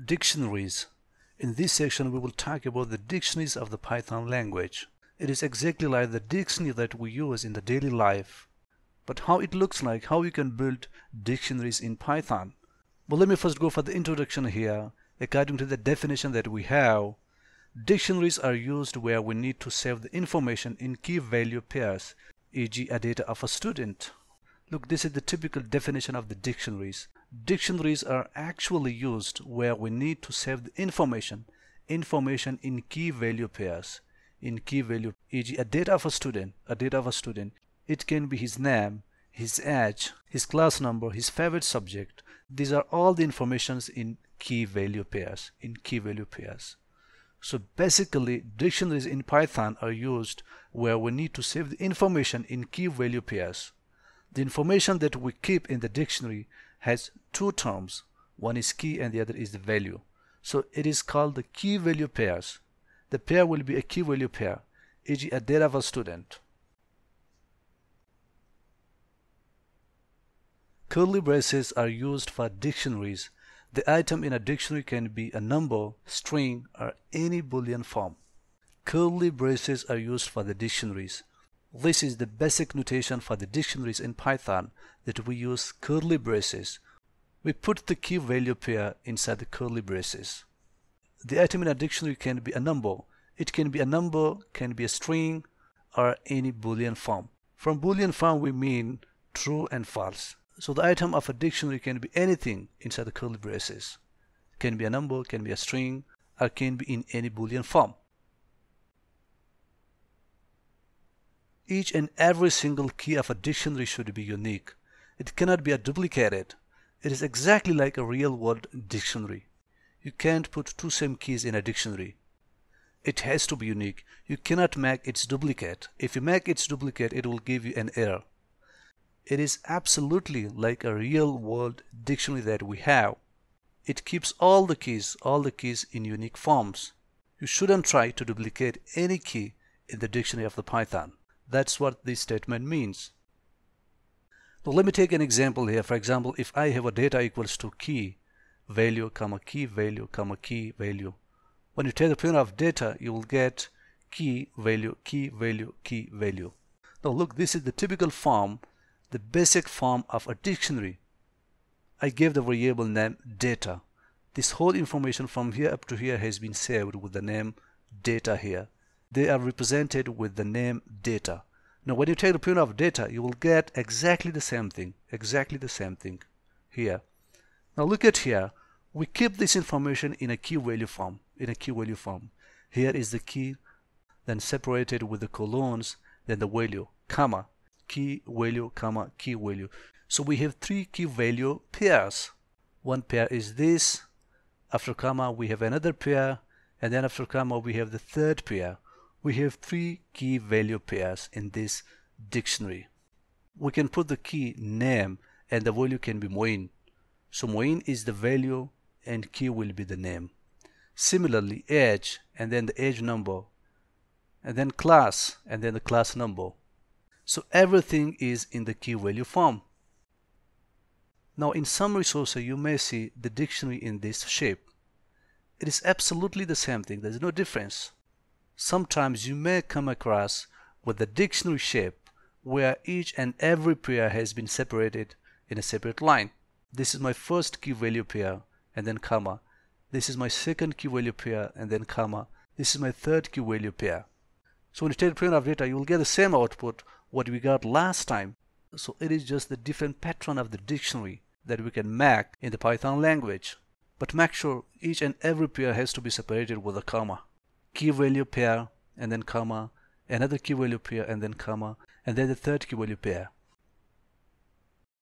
Dictionaries. In this section we will talk about the dictionaries of the Python language. It is exactly like the dictionary that we use in the daily life. But how it looks like, how you can build dictionaries in Python. Well, let me first go for the introduction here. According to the definition that we have, dictionaries are used where we need to save the information in key value pairs, e.g. a data of a student. Look, this is the typical definition of the dictionaries. Dictionaries are actually used where we need to save the information in key value pairs, e.g. a data of a student, It can be his name, his age, his class number, his favorite subject. These are all the informations in key value pairs, So basically, dictionaries in Python are used where we need to save the information in key value pairs. The information that we keep in the dictionary has two terms. One is key and the other is the value. So it is called the key value pairs. The pair will be a key value pair, e.g. a data of a student. Curly braces are used for dictionaries. The item in a dictionary can be a number, string, or any Boolean form. Curly braces are used for the dictionaries. This is the basic notation for the dictionaries in Python, that we use curly braces. We put the key value pair inside the curly braces. The item in a dictionary can be a number. It can be a number, can be a string, or any Boolean form. From Boolean form we mean true and false. So the item of a dictionary can be anything inside the curly braces. Can be a number, can be a string, or can be in any Boolean form. Each and every single key of a dictionary should be unique. It cannot be duplicated. It is exactly like a real-world dictionary. You can't put two same keys in a dictionary. It has to be unique. You cannot make its duplicate. If you make its duplicate, it will give you an error. It is absolutely like a real-world dictionary that we have. It keeps all the keys in unique forms. You shouldn't try to duplicate any key in the dictionary of the Python. That's what this statement means. Now let me take an example here. For example, if I have a data equals to key value, key value, key value. When you take the print of data, you will get key value, key value, key value. Now look, this is the typical form, the basic form of a dictionary. I gave the variable name data. This whole information from here up to here has been saved with the name data here. They are represented with the name data. Now when you take the print of data, you will get exactly the same thing here. Now look at here. We keep this information in a key value form, Here is the key, then separated with the colons, then the value, comma, key value, comma, key value. So we have three key value pairs. One pair is this. After comma, we have another pair. And then after comma, we have the third pair. We have three key value pairs in this dictionary. We can put the key name and the value can be Moein. So Moein is the value and key will be the name. Similarly, age and then the age number, and then class and then the class number. So everything is in the key value form. Now in some resources you may see the dictionary in this shape. It is absolutely the same thing. There is no difference. Sometimes you may come across with the dictionary shape where each and every pair has been separated in a separate line. This is my first key value pair and then comma. This is my second key value pair and then comma. This is my third key value pair. So when you take the print of data, you will get the same output what we got last time. So it is just the different pattern of the dictionary that we can make in the Python language. But make sure each and every pair has to be separated with a comma. Key value pair and then comma, another key value pair and then comma, and then the third key value pair.